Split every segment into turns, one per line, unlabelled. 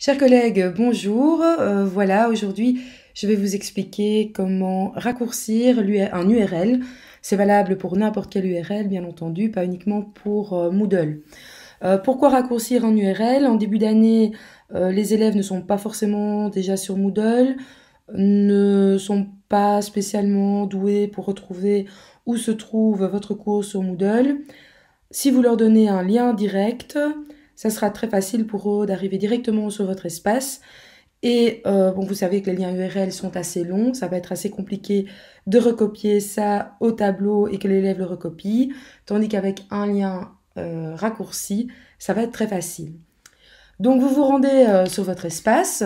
Chers collègues, bonjour. Voilà, aujourd'hui, je vais vous expliquer comment raccourcir un URL. C'est valable pour n'importe quel URL, bien entendu, pas uniquement pour Moodle. Pourquoi raccourcir un URL? En début d'année, les élèves ne sont pas forcément déjà sur Moodle, ne sont pas spécialement doués pour retrouver où se trouve votre cours sur Moodle. Si vous leur donnez un lien direct, ça sera très facile pour eux d'arriver directement sur votre espace. Et bon, vous savez que les liens URL sont assez longs, ça va être assez compliqué de recopier ça au tableau et que l'élève le recopie, tandis qu'avec un lien raccourci, ça va être très facile. Donc vous vous rendez sur votre espace,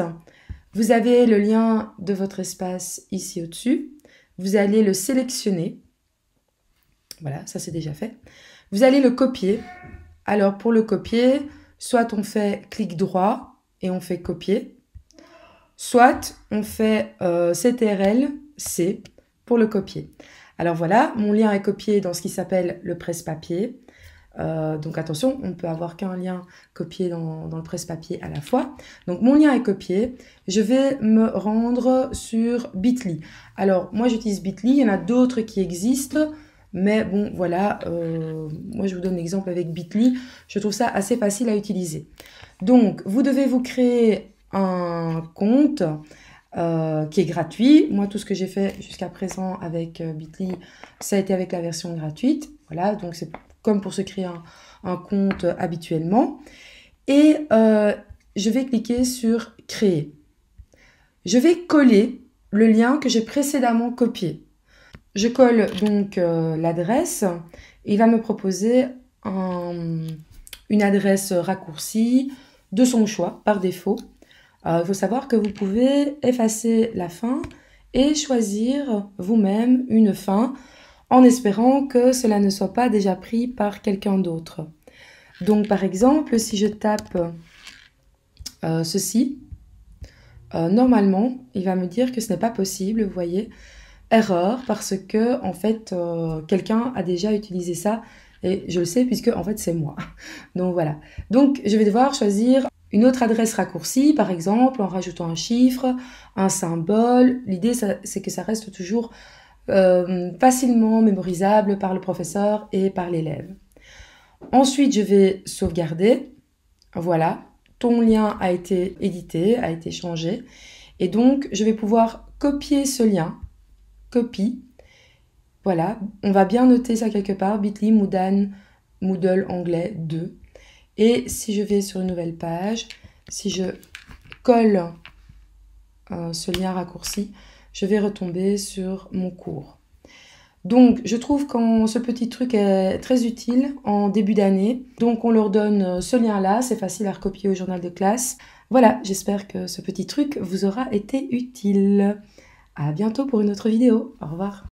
vous avez le lien de votre espace ici au-dessus, vous allez le sélectionner, voilà, ça c'est déjà fait, vous allez le copier. Alors pour le copier, soit on fait clic droit et on fait copier, soit on fait CTRL-C pour le copier. Alors voilà, mon lien est copié dans ce qui s'appelle le presse-papier. Donc attention, on ne peut avoir qu'un lien copié dans le presse-papier à la fois. Donc mon lien est copié, je vais me rendre sur Bitly. Alors moi j'utilise Bitly, il y en a d'autres qui existent. Mais bon, voilà, moi je vous donne l'exemple avec Bitly. Je trouve ça assez facile à utiliser. Donc, vous devez vous créer un compte qui est gratuit. Moi, tout ce que j'ai fait jusqu'à présent avec Bitly, ça a été avec la version gratuite. Voilà, donc c'est comme pour se créer un compte habituellement. Et je vais cliquer sur « Créer ». Je vais coller le lien que j'ai précédemment copié. Je colle donc l'adresse. Il va me proposer une adresse raccourcie de son choix, par défaut. Il faut savoir que vous pouvez effacer la fin et choisir vous-même une fin en espérant que cela ne soit pas déjà pris par quelqu'un d'autre. Donc par exemple, si je tape ceci, normalement, il va me dire que ce n'est pas possible, vous voyez. Erreur, parce que en fait quelqu'un a déjà utilisé ça et je le sais puisque en fait c'est moi. Donc voilà. Donc je vais devoir choisir une autre adresse raccourcie, par exemple en rajoutant un chiffre, un symbole. L'idée c'est que ça reste toujours facilement mémorisable par le professeur et par l'élève. Ensuite je vais sauvegarder. Voilà, ton lien a été édité, a été changé et donc je vais pouvoir copier ce lien. Copie. Voilà, on va bien noter ça quelque part, Bitly, Moodle anglais 2. Et si je vais sur une nouvelle page, si je colle ce lien raccourci, je vais retomber sur mon cours. Donc, je trouve que ce petit truc est très utile en début d'année. Donc, on leur donne ce lien-là, c'est facile à recopier au journal de classe. Voilà, j'espère que ce petit truc vous aura été utile. À bientôt pour une autre vidéo. Au revoir.